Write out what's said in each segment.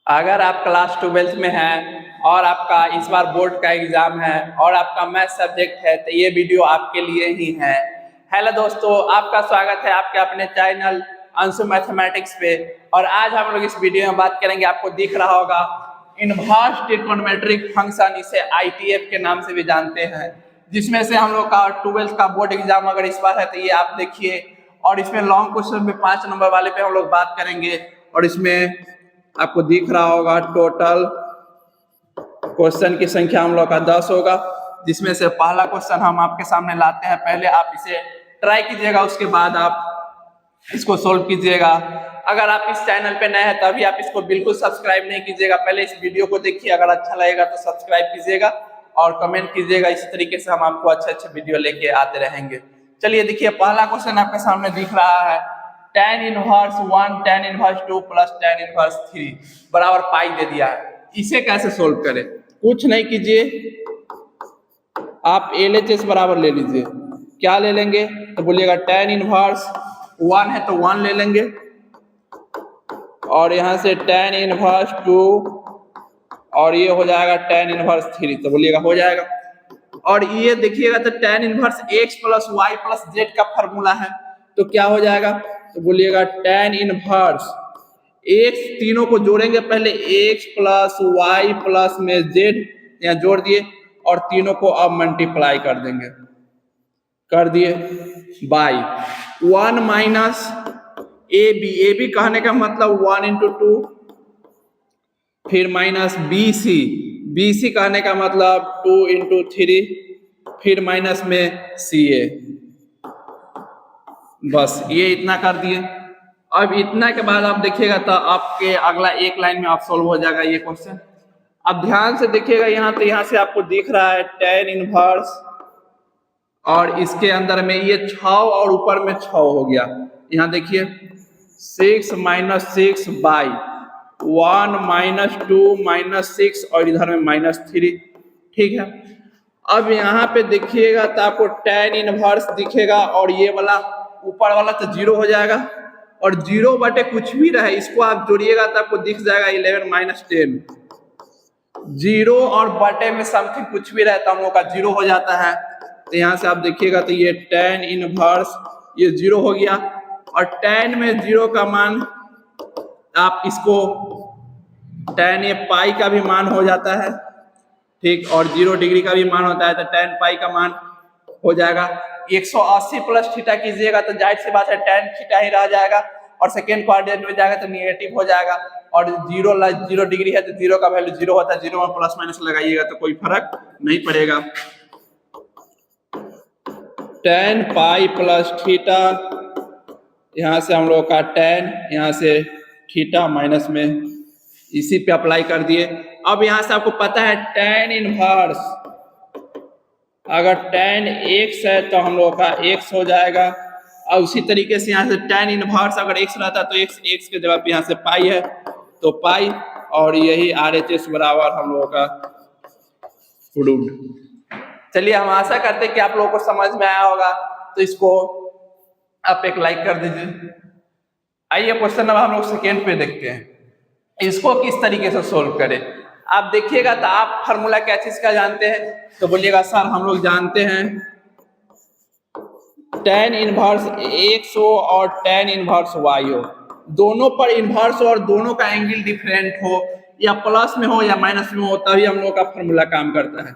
अगर आप class 12th में हैं और आपका इस बार बोर्ड का एग्जाम है और आपका मैथ सब्जेक्ट है तो ये वीडियो आपके लिए ही है। हेलो दोस्तों, आपका स्वागत है आपके अपने चैनल अंशु मैथमेटिक्स पे। और आज हम लोग इस वीडियो में बात करेंगे, आपको दिख रहा होगा इनवर्स ट्रिग्नोमेट्रिक फंक्शन, इसे ITF के नाम से भी जानते हैं, जिसमें से हम लोग का 12th का बोर्ड एग्जाम अगर इस बार है तो ये आप देखिए। और इसमें लॉन्ग क्वेश्चन में 5 नंबर वाले पे हम लोग बात करेंगे। और इसमें आपको दिख रहा होगा टोटल क्वेश्चन की संख्या हम लोग का 10 होगा, जिसमें से पहला क्वेश्चन हम आपके सामने लाते हैं। पहले आप इसे ट्राई कीजिएगा, उसके बाद आप इसको सोल्व कीजिएगा। अगर आप इस चैनल पे नए हैं तो अभी आप इसको बिल्कुल सब्सक्राइब नहीं कीजिएगा, पहले इस वीडियो को देखिए। अगर अच्छा लगेगा तो सब्सक्राइब कीजिएगा और कमेंट कीजिएगा। इस तरीके से हम आपको अच्छे वीडियो लेके आते रहेंगे। चलिए देखिए, पहला क्वेश्चन आपके सामने दिख रहा है tan inverse 1 tan inverse 2 plus tan inverse 3 बराबर पाई दे दिया है। इसे कैसे सोल्व करें? कुछ नहीं कीजिए, आप LHS बराबर ले लीजिए। क्या ले लेंगे तो बोलिएगा tan इनवर्स 1 है तो 1 ले लेंगे, और यहाँ से tan इनवर्स 2 और ये हो जाएगा tan इनवर्स 3, तो बोलिएगा हो जाएगा। और ये देखिएगा तो tan inverse x plus y plus z का फॉर्मूला है, तो क्या हो जाएगा तो बोलिएगा tan इनवर्स x, तीनों को जोड़ेंगे पहले, x प्लस वाई प्लस में z यहाँ जोड़ दिए और तीनों को अब मल्टीप्लाई कर देंगे, कर दिए बाई 1 माइनस ए बी कहने का मतलब 1 इंटू 2, फिर माइनस बी सी कहने का मतलब 2 इंटू 3, फिर माइनस में CA। बस ये इतना कर दिए। अब इतना के बाद आप देखिएगा तो आपके अगला एक लाइन में आप सोल्व हो जाएगा ये क्वेश्चन। अब ध्यान से देखिएगा, यहाँ तो यहाँ से आपको दिख रहा है tan इनवर्स, और इसके अंदर में ये 6 और ऊपर में 6 हो गया। यहाँ देखिए 6 माइनस 6 बाई 1 माइनस 2 माइनस 6 और इधर में माइनस 3, ठीक है। अब यहाँ पे देखिएगा तो आपको tan इनवर्स दिखेगा, और ये वाला ऊपर वाला तो 0 हो जाएगा, और 0 बटे कुछ भी रहे इसको आप जोड़िएगा तो आपको दिख जाएगा 11 माइनस 10। 0 और बटे में समथिंग कुछ भी रहे तो हम लोग का 0 हो जाता है। तो यहाँ से आप देखिएगा तो ये tan इनवर्स ये 0 हो गया, और tan में 0 का मान आप इसको tan ये पाई का भी मान हो जाता है, ठीक, और 0 डिग्री का भी मान होता है, तो tan पाई का मान हो जाएगा 180 प्लस थीटा कीजिएगा तो जाहिर सी बात है tan थीटा ही रह जाएगा, और सेकेंड क्वाड्रेंट में जाएगा तो नेगेटिव हो जाएगा। और 0 डिग्री है तो 0 का वैल्यू 0 होता है, 0 में प्लस माइनस लगाइएगा तो कोई फर्क नहीं पड़ेगा। tan पाई प्लस थीटा, यहाँ से हम लोग का tan, यहाँ से थीटा माइनस में, इसी पे अप्लाई कर दिए। अब यहाँ से आपको पता है tan इनवर्स, अगर tan x है तो हम लोग का x हो जाएगा, और उसी तरीके से यहाँ से tan इनवर्स अगर x रहता तो x के जगह पे यहाँ से पाई है तो पाई, और यही RHS बराबर हम लोगों का प्रूव्ड। चलिए, हम आशा करते हैं कि आप लोगों को समझ में आया होगा, तो इसको आप एक लाइक कर दीजिए। आइए क्वेश्चन नंबर हम लोग सेकेंड पे देखते हैं, इसको किस तरीके से सोल्व करें। आप देखिएगा तो आप फार्मूला क्या चीज का जानते हैं, तो बोलिएगा सर हम लोग जानते हैं tan इनवर्स x हो और tan इनवर्स y हो, दोनों पर इनवर्स हो और दोनों का एंगल डिफरेंट हो, या प्लस में हो या माइनस में हो, तभी हम लोग का फार्मूला काम करता है।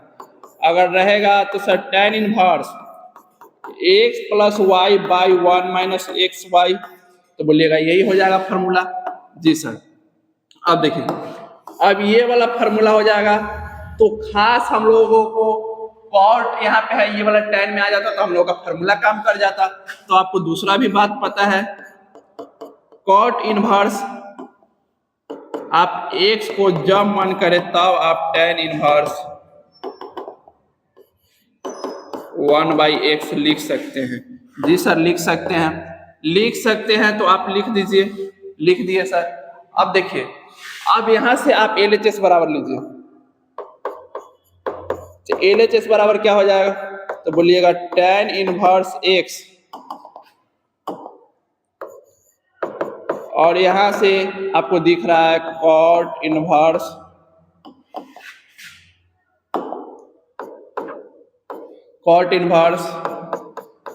अगर रहेगा तो sir tan inverse x plus y by 1 minus x y, तो बोलिएगा यही हो जाएगा फार्मूला। जी सर। अब देखिए, अब ये वाला फार्मूला हो जाएगा, तो खास हम लोगों को कॉट यहाँ पे है, ये वाला tan में आ जाता तो हम लोग का फार्मूला काम कर जाता। तो आपको दूसरा भी बात पता है, कॉट इनवर्स आप x को जब मन करे तब आप tan इनवर्स 1/x लिख सकते हैं। जी सर लिख सकते हैं, लिख सकते हैं, तो आप लिख दीजिए। लिख दिए सर। अब देखिए, अब यहां से आप LHS बराबर लीजिए, तो LHS बराबर क्या हो जाएगा, तो बोलिएगा tan इनवर्स x, और यहां से आपको दिख रहा है cot inverse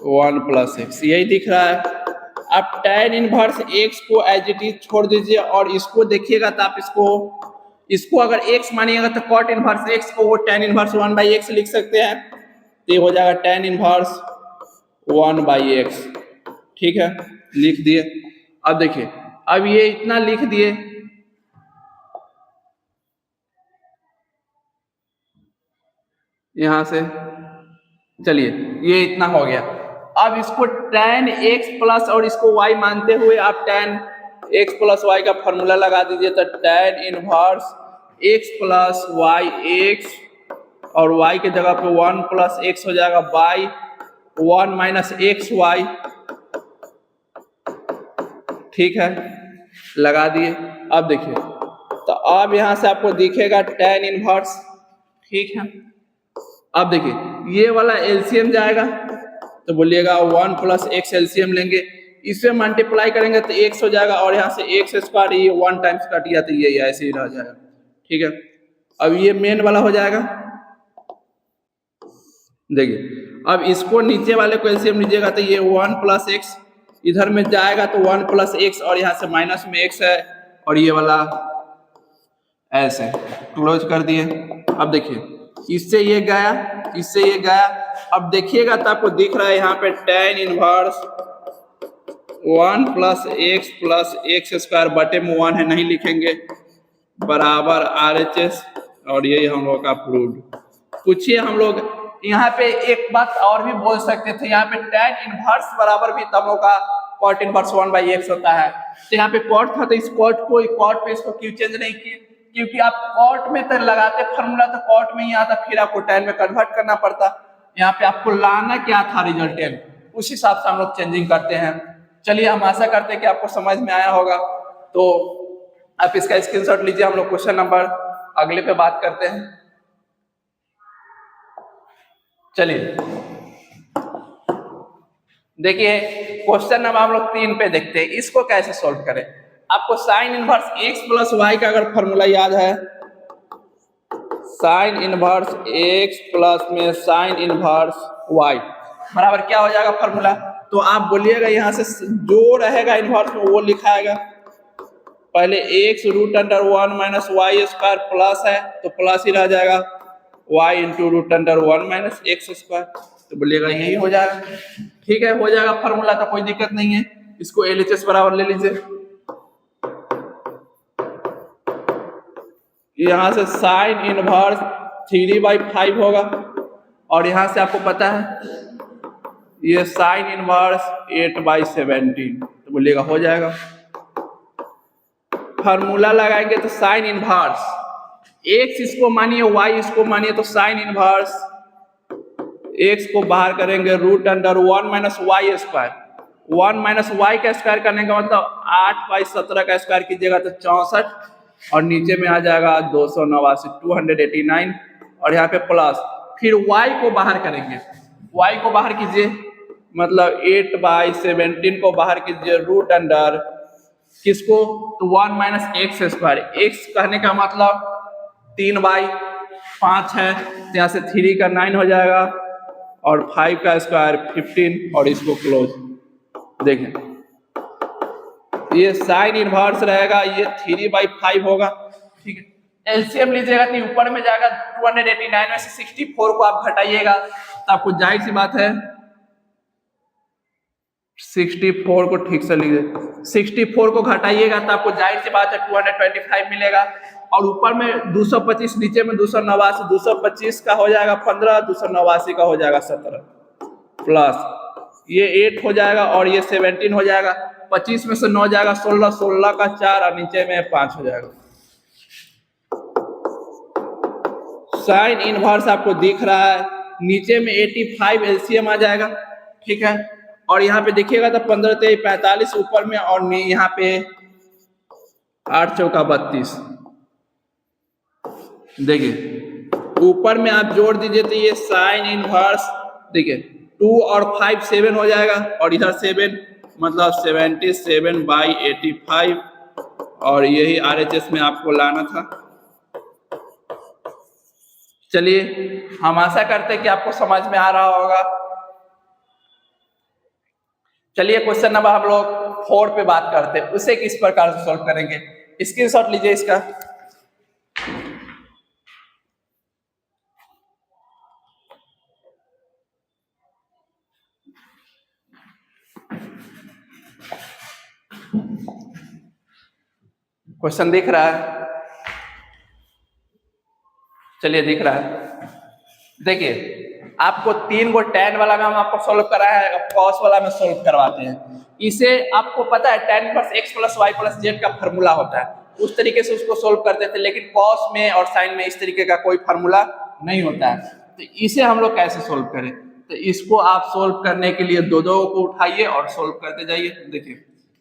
one plus x, यही दिख रहा है। आप tan इनवर्स x को एज इट इज छोड़ दीजिए और इसको देखिएगा तो आप इसको अगर x मानिएगा तो cot इनवर्स x को वो tan इनवर्स 1/x लिख सकते हैं, तो ये हो जाएगा tan इनवर्स 1/x। ठीक है, लिख दिए। अब देखिए, अब ये इतना लिख दिए, यहां से चलिए ये इतना हो गया। अब इसको tan x प्लस और इसको y मानते हुए आप tan x प्लस y का फॉर्मूला लगा दीजिए, तो tan inverse x plus y x, और y के जगह पे 1 प्लस x हो जाएगा बाई 1 माइनस एक्स वाई। ठीक है, लगा दिए। अब देखिए, तो अब यहां से आपको दिखेगा tan इनवर्स। ठीक है, अब देखिए ये वाला एलसीएम जाएगा, तो बोलिएगा 1 प्लस एक्स एलसीएम लेंगे, इससे मल्टीप्लाई करेंगे तो x हो जाएगा, और यहाँ से एक्स स्क्वायर ये 1 टाइम्स कट गया तो ये ऐसे ही रह जाएगा। ठीक है, अब ये मेन वाला हो जाएगा। देखिए, अब इसको नीचे वाले को एलसीएम लीजिएगा तो ये 1 प्लस एक्स इधर में जाएगा तो 1 प्लस एक्स, और यहाँ से माइनस में x है, और ये वाला ऐसे क्लोज कर दिए। अब देखिए, इससे ये गया, इससे ये गया। अब देखिएगा तो आपको दिख रहा है यहाँ पे tan inverse 1 plus x square बटे में 1 है, नहीं लिखेंगे, बराबर RHS, और यही हम लोग का प्रूव्ड। पूछिए, हम लोग यहाँ पे एक बात और भी बोल सकते थे, यहाँ पे tan इनवर्स बराबर भी तब लोग का cot इनवर्स 1/x होता है। तो यहाँ पे cot था, तो इस cot पे इसको क्यों चेंज नहीं किए? क्योंकि आप cot में तो लगाते फॉर्मूला तो cot में ही आता, फिर आपको tan में कन्वर्ट करना पड़ता। यहाँ पे आपको लाना क्या था रिजल्टेंट, उस हिसाब से हम लोग चेंजिंग करते हैं। चलिए, हम आशा करते हैं कि आपको समझ में आया होगा, तो आप इसका स्क्रीनशॉट लीजिए। हम लोग क्वेश्चन नंबर अगले पे बात करते हैं। चलिए देखिए, क्वेश्चन नंबर हम लोग 3 पे देखते हैं, इसको कैसे सॉल्व करें। आपको sine inverse x plus y का अगर फॉर्मूला याद है, साइन इनवर्स x प्लस में साइन इनवर्स y बराबर क्या हो जाएगा फॉर्मूला, तो आप बोलिएगा यहाँ से जो रहेगा इनवर्स में वो लिखाएगा। पहले x root under 1 minus y square plus है तो प्लस ही रह जाएगा, y into root under 1 minus x square, तो बोलिएगा यही हो जाएगा। ठीक है, हो जाएगा फॉर्मूला, तो कोई दिक्कत नहीं है। इसको LHS बराबर ले लीजिए। यहाँ से साइन इनवर्स 3/5 होगा, और यहाँ से आपको पता है ये साइन इनवर्स 8/17, तो बोलिएगा हो जाएगा। फार्मूला लगाएंगे तो साइन इनवर्स x इसको मानिए, y इसको मानिए, तो साइन इनवर्स x को बाहर करेंगे root under 1 minus y square, 1 minus y का स्क्वायर करने का मतलब 8/17 का स्क्वायर कीजिएगा तो 64, और नीचे में आ जाएगा 289 और यहाँ पे प्लस, फिर y को बाहर करेंगे, y को बाहर कीजिए, मतलब 8/17 को बाहर कीजिए रूट अंडर किसको, तो 1 माइनस एक्स स्क्वायर, एक्स कहने का मतलब 3/5 है, तो यहाँ से 3 का 9 हो जाएगा, और 5 का स्क्वायर 15, और इसको क्लोज। देखें, ये साइन इनवर्स रहेगा, ये 3/5 होगा। ठीक है, एलसीएम लीजिएगा तो ऊपर में जाएगा 289 में से 64 को आप घटाइएगा तो आपको जाहिर सी बात है 64 को ठीक से लीजिए, 64 को घटाइएगा तो आपको जाहिर सी बात है 225 मिलेगा, और ऊपर में 225, नीचे में 289, 225 का हो जाएगा 15, 289 का हो जाएगा 17, प्लस ये 8 हो जाएगा, और ये 17 हो जाएगा, 25 में से 9 जाएगा 16, 16 का 4, और नीचे में 5 हो जाएगा। साइन इनवर्स आपको दिख रहा है, नीचे में 85 एलसीएम आ जाएगा। ठीक है, और यहाँ पे देखिएगा तो 15 × 3 = 45 ऊपर में, और यहाँ पे 8 × 4 = 32। देखिए, ऊपर में आप जोड़ दीजिए तो ये साइन इनवर्स देखिए 2 और 5 7 हो जाएगा, और इधर 7 मतलब 77/85, और यही RHS में आपको लाना था। चलिए हम आशा करते हैं कि आपको समझ में आ रहा होगा। चलिए क्वेश्चन नंबर हम लोग 4 पे बात करते हैं, उसे किस प्रकार से सॉल्व करेंगे। स्क्रीनशॉट लीजिए इसका। क्वेश्चन दिख रहा है? चलिए दिख रहा है। देखिए आपको 3 गो tan वाला में हम आपको सॉल्व कराया है, अब cos वाला में सॉल्व करवाते हैं। इसे आपको पता है tan inverse x plus y plus z का फार्मूला होता है, उस तरीके से उसको सॉल्व करते थे, लेकिन cos में और sin में इस तरीके का कोई फार्मूला नहीं होता है। तो इसे हम लोग कैसे सॉल्व करें? तो इसको आप सॉल्व करने के लिए दो को उठाइए और सॉल्व करते जाइए। देखिए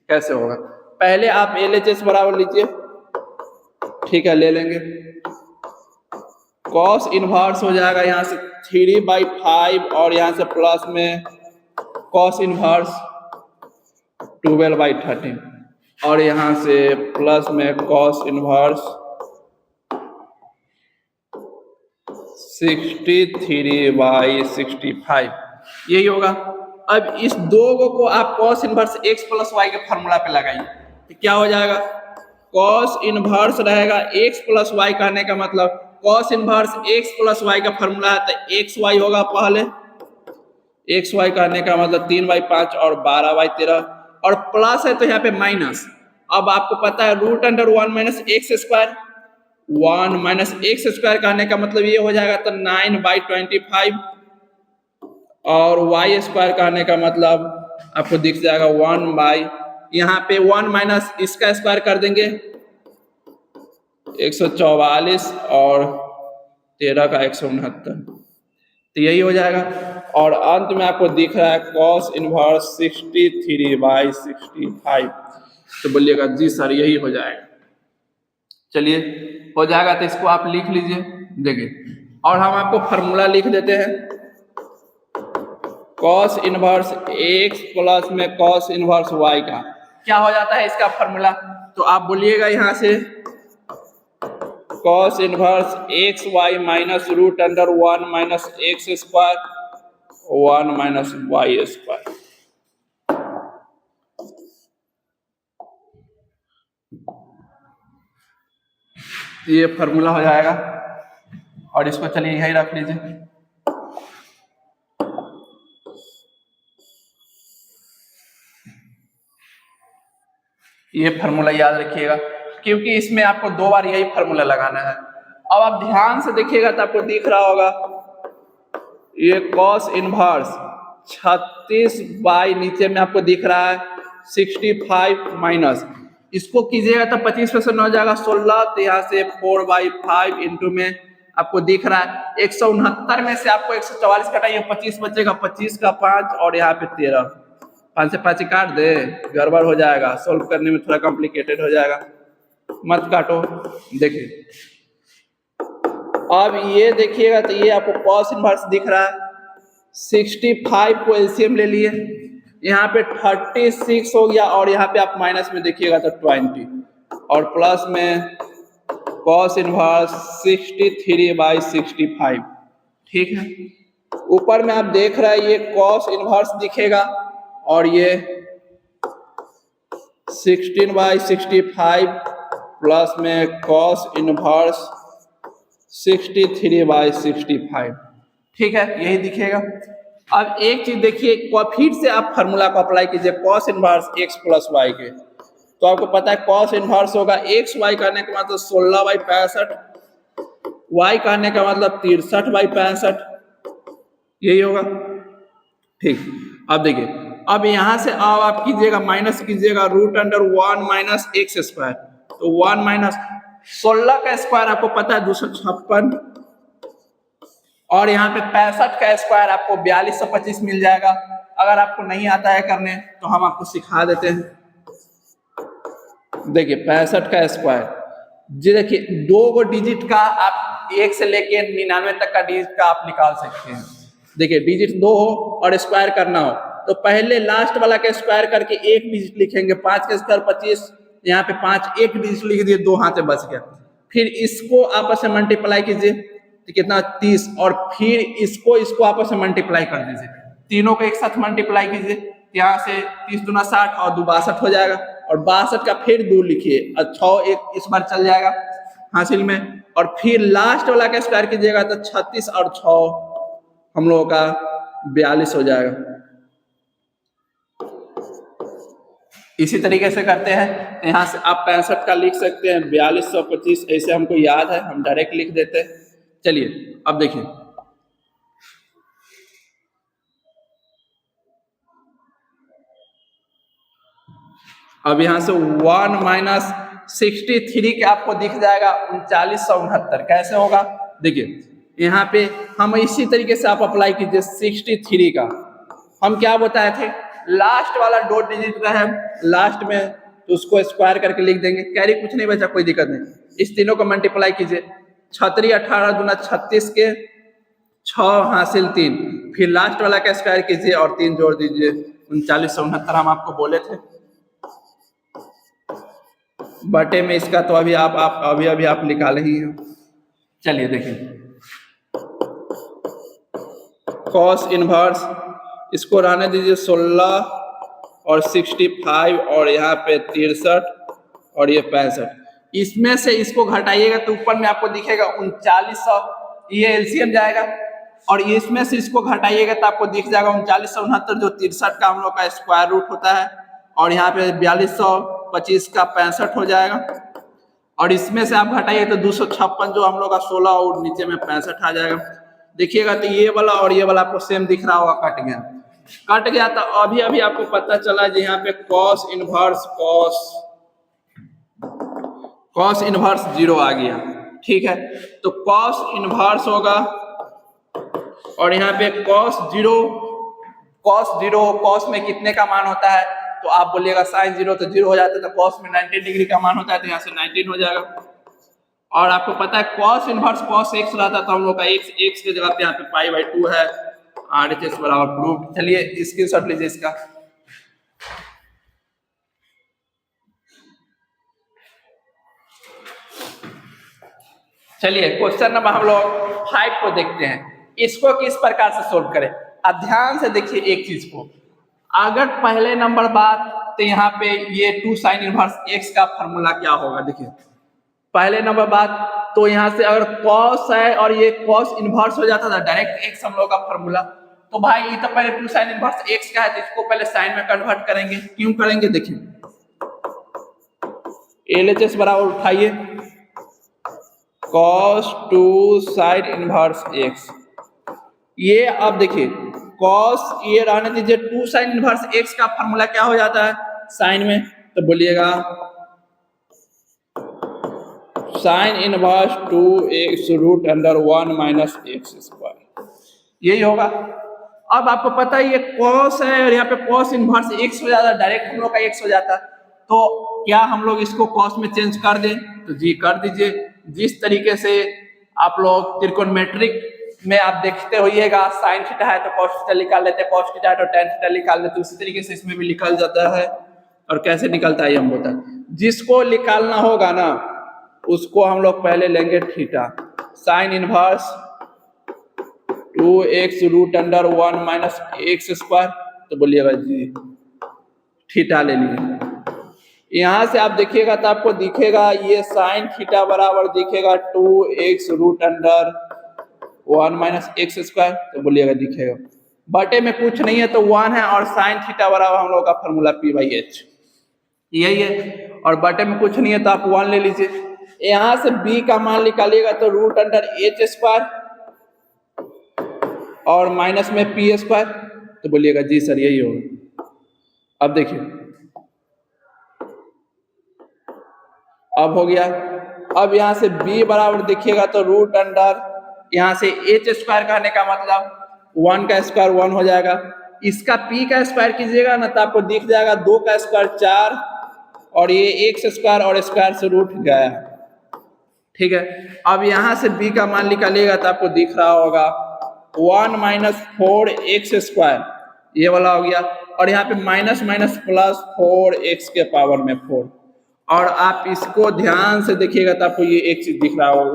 कैसे होगा। पहले आप LHS बराबर लीजिए, ठीक है, ले लेंगे। कॉस इनवर्स हो जाएगा यहाँ से 3/5, और यहाँ से प्लस में कॉस इनवर्स 12/13, और यहाँ से प्लस में कॉस इनवर्स 63/65, यही होगा। अब इस दो को आप cos inverse x plus y के फार्मूला पे लगाइए, तो क्या हो जाएगा? कॉस इनवर्स रहेगा x प्लस वाई, कहने का मतलब cos inverse x plus y का फार्मूला है, तो एक्स वाई होगा पहले, एक्स वाई कहने का मतलब 3/5 और 12/13, और प्लस है तो यहाँ पे माइनस। अब आपको पता है √1 minus x square, 1 minus x square कहने का मतलब ये हो जाएगा तो 9/25, और वाई स्क्वायर कहने का मतलब आपको दिख जाएगा 1 यहाँ पे 1 माइनस इसका स्क्वायर कर देंगे 144, और 13 का 169, तो यही हो जाएगा। और अंत में आपको दिख रहा है कॉस इनवर्स 63/65, तो बोलिएगा जी सर यही हो जाएगा। चलिए हो जाएगा, तो इसको आप लिख लीजिए। देखिए और हम आपको फार्मूला लिख देते हैं, कॉस इनवर्स x प्लस में कॉस इनवर्स y का क्या हो जाता है इसका फार्मूला, तो आप बोलिएगा यहाँ से cos inverse x y minus √1 minus x square 1 minus y square. ये फार्मूला हो जाएगा, और इसको चलिए यही रख लीजिए। ये फार्मूला याद रखिएगा, क्योंकि इसमें आपको 2 बार यही फार्मूला लगाना है। अब आप ध्यान से देखिएगा तो आपको दिख रहा होगा ये कॉस इनवर्स 36 बाई नीचे में आपको दिख रहा है 65 माइनस, इसको कीजिएगा तो 25% हो जाएगा 16, तो यहाँ से 4/5 इंटू में आपको दिख रहा है 169 में से आपको 144 कटाइए, 25 बचेगा, 25 का 5 और यहाँ पे 13, 5 से 5 काट दे, गड़बड़ हो जाएगा, सॉल्व करने में थोड़ा कॉम्प्लिकेटेड हो जाएगा, मत काटो। देखिए अब ये देखिएगा तो ये आपको कॉस इनवर्स दिख रहा है, 65 को एलसीएम ले लिए, यहाँ पे 36 हो गया, और यहाँ पे आप माइनस में देखिएगा तो 20, और प्लस में कॉस इनवर्स 63/65, ठीक है। ऊपर में आप देख रहे हैं ये कॉस इनवर्स दिखेगा, और ये 16/65 प्लस में कॉस इनवर्स 63/65, ठीक है, यही दिखेगा। अब एक चीज देखिए, फिर से आप फार्मूला को अप्लाई कीजिए cos inverse x plus y के, तो आपको पता है कॉस इनवर्स होगा एक्स वाई करने का मतलब 16/65, y करने का मतलब 63/65, यही होगा, ठीक। अब देखिए अब यहाँ से अब आप कीजिएगा माइनस कीजिएगा √1 माइनस एक्स स्क्वायर, तो 1 माइनस 16 का स्क्वायर आपको पता है 256, और यहाँ पे 65 का स्क्वायर आपको 4225 मिल जाएगा। अगर आपको नहीं आता है करने तो हम आपको सिखा देते हैं। देखिए 65 का स्क्वायर जी, देखिए 2 गो डिजिट का आप 1 से लेके 99 तक का डिजिट का आप निकाल सकते हैं। देखिए डिजिट 2 हो और स्क्वायर करना हो तो पहले लास्ट वाला का स्क्वायर करके एक डिजिट लिखेंगे, 5 का स्क्वायर 25, यहाँ पे 5 एक डिजिट लिख दिए, 2 हाथ से बच गया। फिर इसको आपस में मल्टीप्लाई कीजिए तो कितना 30, और फिर इसको आपस में मल्टीप्लाई कर दीजिए, तीनों को एक साथ मल्टीप्लाई कीजिए, यहाँ से 30 दूना 60 और 2 62 हो जाएगा, और 62 का फिर 2 लिखिए और 6 एक इस बार चल जाएगा हासिल में, और फिर लास्ट वाला का स्क्वायर कीजिएगा तो 36 और 6 हम लोगों का 42 हो जाएगा। इसी तरीके से करते हैं, यहाँ से आप 65 का लिख सकते हैं 4225, ऐसे हमको याद है हम डायरेक्ट लिख देते हैं। चलिए अब देखिए अब यहाँ से 1 माइनस 63 के आपको दिख जाएगा 3969, कैसे होगा देखिए यहाँ पे हम इसी तरीके से आप अप्लाई कीजिए 63 का, हम क्या बताए थे लास्ट वाला 2 डिजिट रहे लास्ट में तो उसको स्क्वायर करके लिख देंगे, कैरी कुछ नहीं बचा, कोई दिक्कत नहीं, इस तीनों को मल्टीप्लाई कीजिए, 36 18 दूना 36 के 6 हासिल 3, फिर लास्ट वाला का स्क्वायर कीजिए और 3 जोड़ दीजिए, 3969 हम आपको बोले थे। बटे में इसका तो अभी आप अभी आप निकाले ही हो। चलिए देखिए कॉस इनवर्स इसको रहने दीजिए 16 और 65 और यहाँ पे 63 और ये 65, इसमें से इसको घटाइएगा तो ऊपर में आपको दिखेगा 3900, ये एलसीएम जाएगा, और इसमें से इसको घटाइएगा तो आपको दिख जाएगा 3969 जो 63 का हम लोग का स्क्वायर रूट होता है, और यहाँ पे 4225 का 65 हो जाएगा, और इसमें से आप घटाइए तो 256 जो हम लोग का 16 और नीचे में 65 आ जाएगा। देखिएगा तो ये वाला और ये वाला आपको सेम दिख रहा होगा, कट गया तो अभी आपको पता चला जी यहाँ पे कॉस इनवर्स 0 आ गया, ठीक है, तो कॉस इनवर्स होगा, और यहाँ पे कॉस जीरो कॉस में कितने का मान होता है तो आप बोलिएगा साइन 0 तो 0 हो जाता है, तो कॉस में 90 डिग्री का मान होता है तो यहाँ से 19 हो जाएगा, और आपको पता है कॉस इनवर्स कॉस x रहता तो हम लोग का x के जगह पे यहाँ पे पाई/2 है, RHS बराबर प्रूफ। चलिए स्क्रीनशॉट लीजिए इसका। चलिए क्वेश्चन नंबर हम लोग 5 को देखते हैं, इसको किस प्रकार से सोल्व करें। अब ध्यान से देखिए एक चीज को, अगर पहले नंबर बात तो यहाँ पे ये 2 साइन इनवर्स x का फॉर्मूला क्या होगा, देखिए पहले नंबर बात तो यहाँ से अगर कॉस है और ये कॉस इनवर्स हो जाता था डायरेक्ट x हम लोग का फॉर्मूला, तो भाई ये तो पहले 2 साइन इनवर्स x का है तो इसको पहले साइन में कन्वर्ट करेंगे, क्यों करेंगे देखिए LHS बराबर उठाइए cos 2 साइन इनवर्स x, ये अब देखिए cos ये रहने दीजिए 2 साइन इनवर्स x का फॉर्मूला क्या हो जाता है साइन में, तो बोलिएगा sine inverse 2x root under 1 minus x square, यही होगा। अब आपको पता है ये cos है और यहाँ पे cos इनवर्स x हो जाता है, डायरेक्ट हम लोग का x हो जाता है, तो क्या हम लोग इसको cos में चेंज कर दें, तो जी कर दीजिए। जिस तरीके से आप लोग त्रिकोणमेट्रिक में आप देखते होइएगा साइन थीटा है तो cos थीटा निकाल लेते हैं, cos थीटा है तो tan थीटा निकाल लेते हैं, उसी तरीके से इसमें भी निकल जाता है, और कैसे निकलता है हम बताएं। जिसको निकालना होगा ना उसको हम लोग पहले लेंगे theta, sine inverse 2x root under 1 minus x square, तो बोलिएगा जी थीटा ले लिए। यहाँ से आप देखिएगा तो आपको दिखेगा ये साइन थीटा बराबर दिखेगा 2x root under 1 minus x square, तो बोलिएगा दिखेगा। बटे में कुछ नहीं है तो 1 है, और साइन थीटा बराबर हम लोग का फॉर्मूला p/h यही है, और बटे में कुछ नहीं है तो आप 1 ले लीजिए। यहाँ से b का मान निकालिएगा तो रूट अंडर h स्क्वायर और माइनस में p स्क्वायर, तो बोलिएगा जी सर यही होगा। अब देखिए अब हो गया, अब यहाँ से b बराबर देखिएगा तो रूट अंडर यहाँ से h स्क्वायर कहने का मतलब 1 का स्क्वायर 1 हो जाएगा, इसका p का स्क्वायर कीजिएगा ना तो आपको दिख जाएगा 2 का स्क्वायर 4 और ये x स्क्वायर और स्क्वायर से रूट गया, ठीक है। अब यहाँ से b का मान निकालिएगा तो आपको दिख रहा होगा 1 माइनस 4x², ये वाला हो गया। और यहाँ पे माइनस माइनस प्लस 4x के पावर में 4। और आप इसको ध्यान से देखिएगा तो आपको ये एक चीज दिख रहा होगा,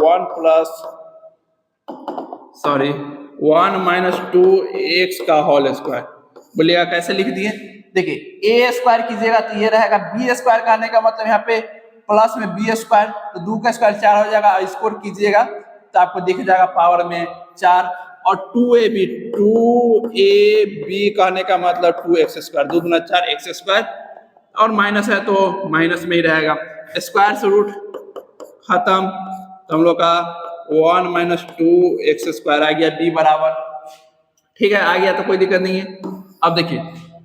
1 माइनस 2x का होल स्क्वायर। बोलिएगा कैसे लिख दिए? देखिए a² कीजिएगा तो ये रहेगा, b² कहने का मतलब यहाँ पे प्लस में b², तो 2 का स्क्वायर 4 हो जाएगा। स्क्वायर कीजिएगा तो आपको दिख जाएगा पावर में 4। और 2ab कहने का मतलब 2x², 2 गुना 4x², और माइनस है तो माइनस में ही रहेगा। स्क्वायर से रूट खत्म, तो हम लोग का 1 माइनस 2x² आ गया, d बराबर। ठीक है, आ गया तो कोई दिक्कत नहीं है। अब देखिए,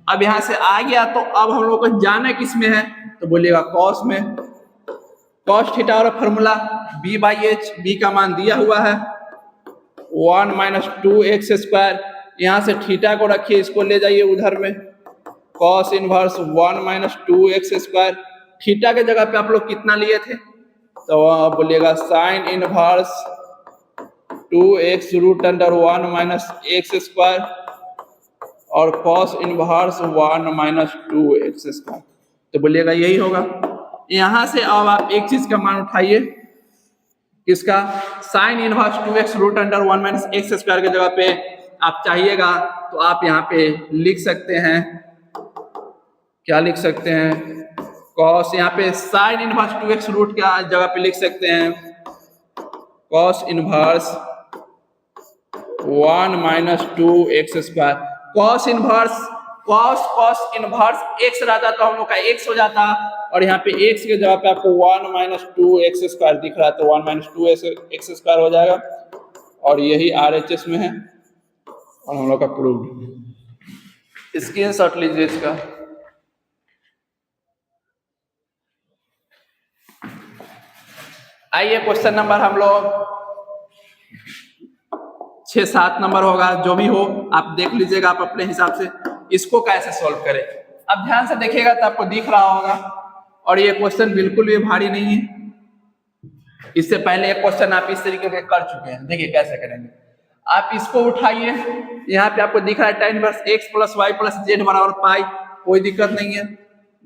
अब यहां से आ गया तो अब हम लोग को जाना किस में है, तो बोलिएगा कॉस में। कॉस थीटा और फॉर्मूला b/h, b का मान दिया हुआ है 1 माइनस 2x²। यहाँ से थीटा को रखिए, इसको ले जाइए उधर में, cos inverse 1 minus 2x²। Theta के जगह पे आप लोग कितना लिए थे, तो बोलिएगा sine inverse 2x root under 1 minus x², और कॉस इनवर्स 1 माइनस 2x²। तो बोलिएगा यही होगा। यहां से अब आप एक चीज का मान उठाइए, किसका? Sine inverse 2x root under 1 minus x² की जगह पे आप चाहिएगा तो आप यहाँ पे लिख सकते हैं, क्या लिख सकते हैं? कॉस, यहाँ पे साइन इनवर्स 2x रूट के जगह पे लिख सकते हैं cos inverse 1 minus 2x²। Cos inverse x रहता तो हम लोग का x हो जाता, और यहाँ पे x के जगह पे आपको 1 माइनस 2x² दिख रहा है, तो 1 माइनस 2x² हो जाएगा। और यही RHS में है, और हम लोग का प्रूव। स्क्रीनशॉट लीजिए इसका। आइए क्वेश्चन नंबर हम लोग 6-7 नंबर होगा, जो भी हो आप देख लीजिएगा आप अपने हिसाब से इसको कैसे सॉल्व करें। अब ध्यान से देखिएगा तो आपको दिख रहा होगा, और ये क्वेश्चन बिल्कुल भी भारी नहीं है। इससे पहले एक क्वेश्चन आप इस तरीके के कर चुके हैं, देखिए कैसे करेंगे। आप इसको उठाइए, यहाँ पे आपको दिख रहा है tan inverse x plus y plus z बराबर पाई, कोई दिक्कत नहीं है।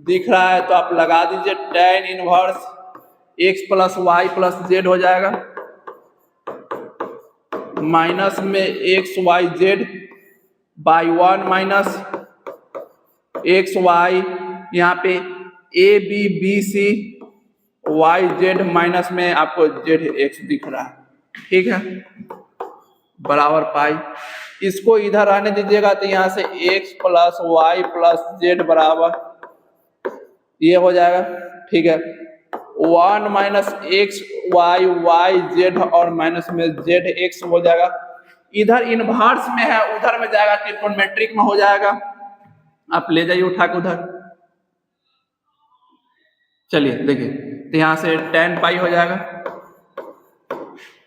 दिख रहा है तो आप लगा दीजिए tan inverse x plus y plus z हो जाएगा, माइनस में xyz बाई 1 माइनस xy, यहाँ पे abc yz माइनस में आपको zx दिख रहा है, ठीक है, बराबर पाई। इसको इधर आने दीजिएगा तो यहाँ से x plus y plus z बराबर ये हो जाएगा, ठीक है। 1 minus x y y z और माइनस में जेड एक्स हो जाएगा। इधर इनवर्स में है, उधर में जाएगा ट्रिग्नोमेट्रिक में हो जाएगा। आप ले जाइए उठा के उधर। चलिए देखिए, तो यहाँ से tan पाई हो जाएगा।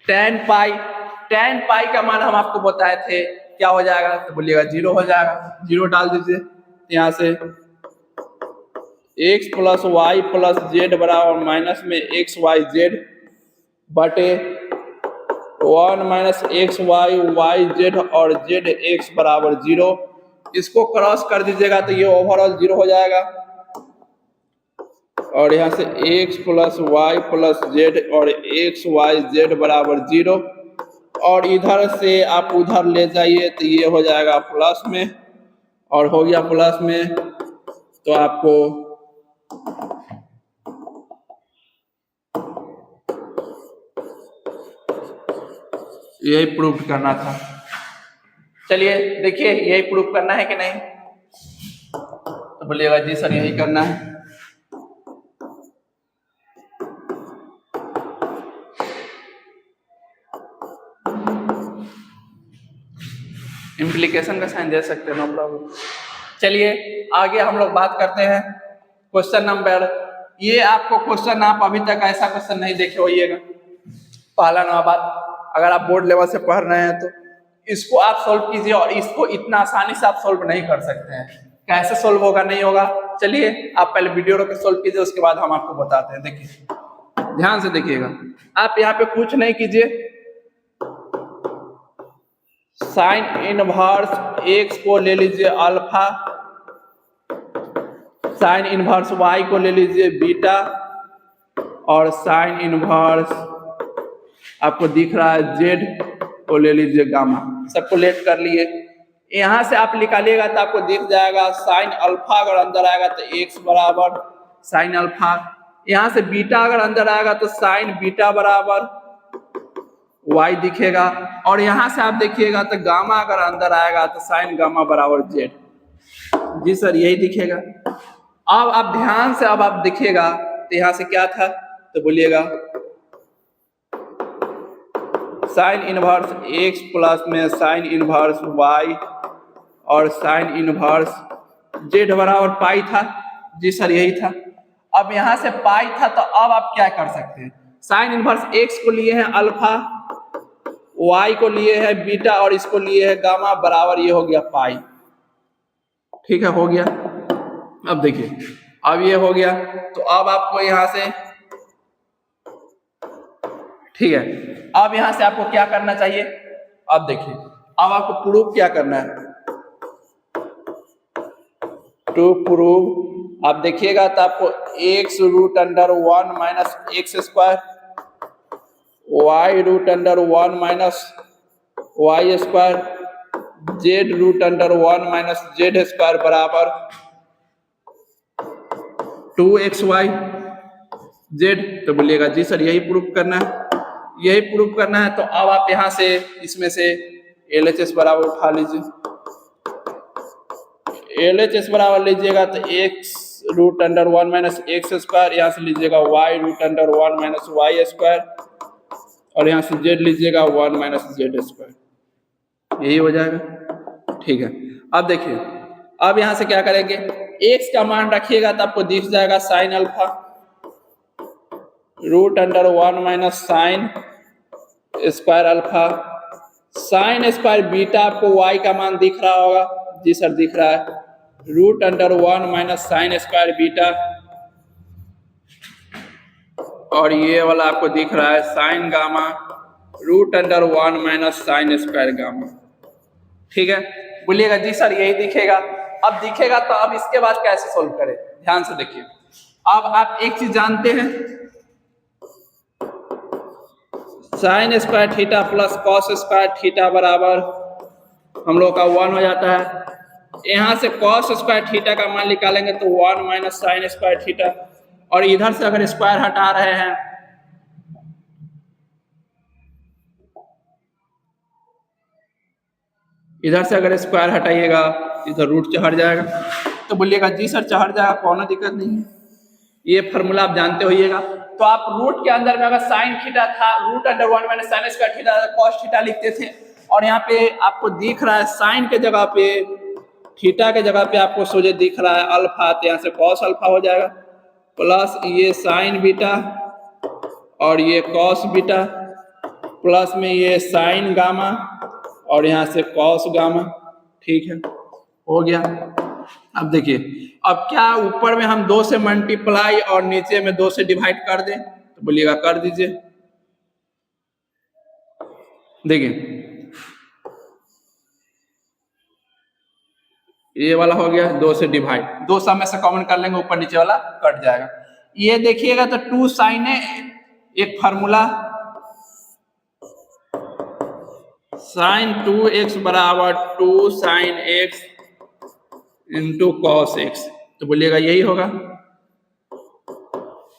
tan पाई का मान हम आपको बताए थे क्या हो जाएगा, तो बोलिएगा 0 हो जाएगा। 0 डाल दीजिए। यहाँ से x plus y plus z बराबर माइनस में एक्स वाई जेड बटे 1 minus x y y z और जेड एक्स बराबर 0। इसको क्रॉस कर दीजिएगा तो ये ओवरऑल 0 हो जाएगा। और यहाँ से x plus y plus z और एक्स वाई जेड बराबर 0, और इधर से आप उधर ले जाइए तो ये हो जाएगा प्लस में, और हो गया प्लस में तो आपको यही प्रूव करना था। चलिए देखिए, यही प्रूव करना है कि नहीं, तो बोलिएगा जी सर यही करना है। इम्प्लीकेशन का साइन दे सकते हैं, नो प्रॉब्लम। चलिए आगे हम लोग बात करते हैं क्वेश्चन नंबर। ये आपको क्वेश्चन आप अभी तक ऐसा क्वेश्चन नहीं देखे होइएगा, पहला नंबर बात। अगर आप बोर्ड लेवल से पढ़ रहे हैं तो इसको आप सोल्व कीजिए, और इसको इतना आसानी से आप सोल्व नहीं कर सकते हैं। कैसे सोल्व होगा नहीं होगा, चलिए आप पहले वीडियो रोक के सोल्व कीजिए, उसके बाद हम आपको बताते हैं। देखिए ध्यान से देखिएगा, आप यहाँ पे कुछ नहीं कीजिए, साइन इनवर्स एक्स को ले लीजिए अल्फा, साइन इनवर्स वाई को ले लीजिए बीटा, और साइन इनवर्स आपको दिख रहा है जेड को ले लीजिए गामा। सबको लेट कर लिए। यहां से आप निकालिएगा तो आपको दिख जाएगा साइन अल्फा अगर अंदर आएगा तो एक्स बराबर साइन अल्फा, यहां से बीटा अगर अंदर आएगा तो साइन बीटा बराबर वाई दिखेगा, और यहां से आप देखिएगा तो गामा अगर अंदर आएगा तो साइन गामा बराबर जेड। जी सर यही दिखेगा। अब आप ध्यान से अब आप देखिएगा तो यहां से क्या था तो बोलिएगा साइन इनवर्स एक्स प्लस में साइन इनवर्स वाई और साइन इनवर्स जेड बराबर पाई था। जी सर यही था। अब यहां से पाई था तो अब आप क्या कर सकते हैं, साइन इनवर्स एक्स को लिए हैं अल्फा, वाई को लिए है बीटा और इसको लिए है गामा बराबर ये हो गया पाई। ठीक है, हो गया। अब देखिए अब ये हो गया तो अब आपको यहां से ठीक है, अब यहां से आपको क्या करना चाहिए, अब देखिए अब आपको प्रूव क्या करना है। टू प्रूव आप देखिएगा तो आपको x root under 1 minus x square, y root under 1 minus y square, z root under 1 minus z square बराबर 2xy जेड। तो बोलिएगा जी सर यही प्रूफ करना है, यही प्रूफ करना है। तो अब आप यहां से इसमें से LHS बराबर उठा लीजिए, LHS बराबर लीजिएगा तो x root under 1 minus x square, यहाँ से लीजिएगा y root under 1 minus y square, और यहाँ से z लीजिएगा 1 माइनस जेड स्क्वायर, यही हो जाएगा। ठीक है, अब देखिए अब यहाँ से क्या करेंगे, x का मान रखिएगा तो आपको दिख जाएगा sine alpha root under 1 minus sine square alpha, sine square beta आपको y का मान दिख रहा होगा। जी सर दिख रहा है, root under 1 minus sine square beta, और ये वाला आपको दिख रहा है sine gamma root under 1 minus sine square gamma. ठीक है, बोलिएगा जी सर यही दिखेगा। अब दिखेगा तो अब इसके बाद कैसे सोल्व करें, ध्यान से देखिए। अब आप एक चीज जानते हैं, sign square theta plus cos square theta बराबर हम लोग का 1 हो जाता है। यहां से कॉस स्क्वायर थीटा का मान निकालेंगे तो 1 माइनस साइन स्क्वायर थीटा, और इधर से अगर स्क्वायर हटा रहे हैं इधर से अगर स्क्वायर हटाइएगा इधर रूट चढ़ जाएगा। तो बोलिएगा जी सर चढ़ जाएगा, कोई दिक्कत नहीं है, ये फॉर्मूला आप जानते होइएगा। तो आप रूट के अंदर में अगर साइन थीटा था root under 1 minus sine square theta cos theta लिखते थे, और यहाँ पे आपको दिख रहा है साइन के जगह पे थीटा के जगह पे आपको सोझे दिख रहा है अल्फा, तो यहाँ से कॉस अल्फा हो जाएगा प्लस ये साइन बीटा और ये कॉस बीटा प्लस में ये साइन गामा और यहाँ से कॉस गामा। ठीक है, हो गया। अब देखिए अब क्या ऊपर में हम 2 से मल्टीप्लाई और नीचे में 2 से डिवाइड कर दें, तो बोलिएगा कर दीजिए। देखिए ये वाला हो गया 2 से डिवाइड, 2 सब में से कॉमन कर लेंगे, ऊपर नीचे वाला कट जाएगा। ये देखिएगा तो 2 साइन है, एक फार्मूला साइन 2x बराबर 2 sine x into cos x, तो बोलिएगा यही होगा।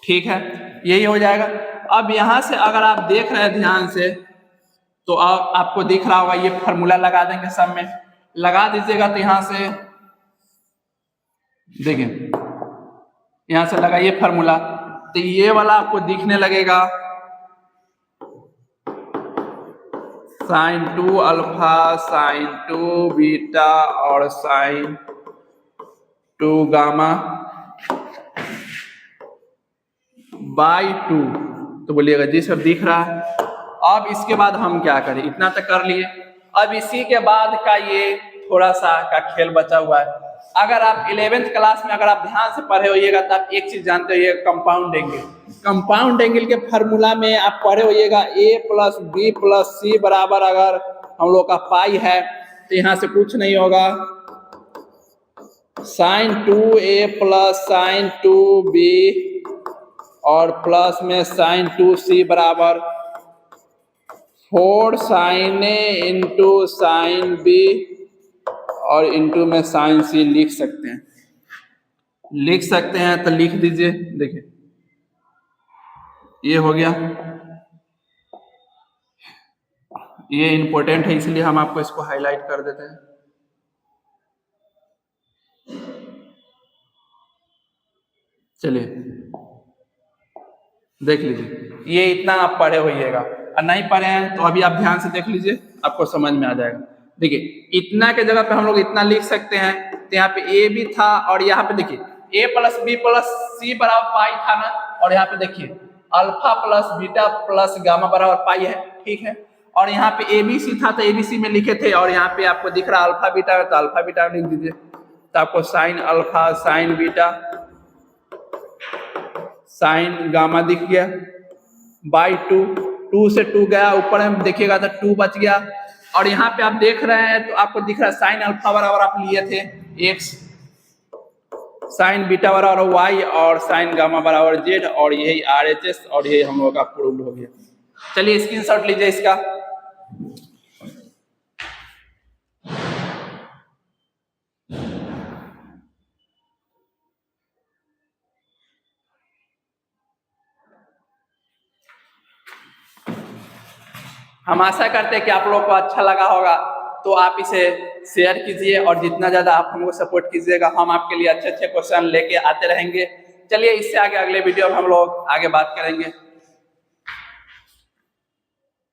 ठीक है, यही हो जाएगा। अब यहां से अगर आप देख रहे हैं ध्यान से तो आपको दिख रहा होगा ये फार्मूला लगा देंगे, सब में लगा दीजिएगा। तो यहां से देखिए यहां से लगाइए फार्मूला, तो ये वाला आपको दिखने लगेगा साइन 2 अल्फा साइन 2 बीटा और साइन 2 गामा बाई 2, तो बोलिएगा जी सर दिख रहा है। अब इसके बाद हम क्या करें, इतना तक कर लिए। अब इसी के बाद का ये थोड़ा सा का खेल बचा हुआ है। अगर आप 11th क्लास में अगर आप ध्यान से पढ़े होइएगा तो आप एक चीज जानते होइए, कंपाउंड एंगल। कंपाउंड एंगल के फार्मूला में आप पढ़े होइएगा a प्लस बी प्लस सी बराबर अगर हम लोग का पाई है, तो यहाँ से कुछ नहीं होगा, sign 2a plus sign 2b और प्लस में साइन 2c बराबर 4 sine a into sine b और इंटू में साइन c लिख सकते हैं। तो लिख दीजिए। देखिए ये हो गया, ये इंपॉर्टेंट है इसलिए हम आपको इसको हाईलाइट कर देते हैं। चलिए देख लीजिए, ये इतना आप पढ़े होइएगा, और नहीं पढ़े हैं तो अभी आप ध्यान से देख लीजिए, आपको समझ में आ जाएगा। देखिए इतना के जगह पे हम लोग इतना लिख सकते हैं, तो यहाँ पे ए भी था और यहाँ पे देखिए a प्लस बी प्लस सी बराबर पाई था ना, और यहाँ पे देखिए alpha plus beta plus gamma बराबर पाई है, ठीक है। और यहाँ पे एबीसी था तो एबीसी में लिखे थे, और यहाँ पे आपको दिख रहा अल्फा बीटा है तो अल्फा बीटा लिख दीजिए, तो आपको sine alpha sign beta sine gamma दिख गया बाई 2, 2 से 2 गया ऊपर में देखिएगा तो 2 बच गया। और यहाँ पे आप देख रहे हैं तो आपको दिख रहा है साइन अल्फा बराबर आप लिए थे x, साइन बीटा बराबर y और साइन गामा बराबर z, और यही RHS और यही हम लोग का प्रूव्ड हो गया। चलिए स्क्रीनशॉट लीजिए इसका। हम आशा करते हैं कि आप लोग को अच्छा लगा होगा, तो आप इसे शेयर कीजिए और जितना ज़्यादा आप हमको सपोर्ट कीजिएगा, हम आपके लिए अच्छे अच्छे क्वेश्चन लेके आते रहेंगे। चलिए इससे आगे अगले वीडियो में हम लोग आगे बात करेंगे।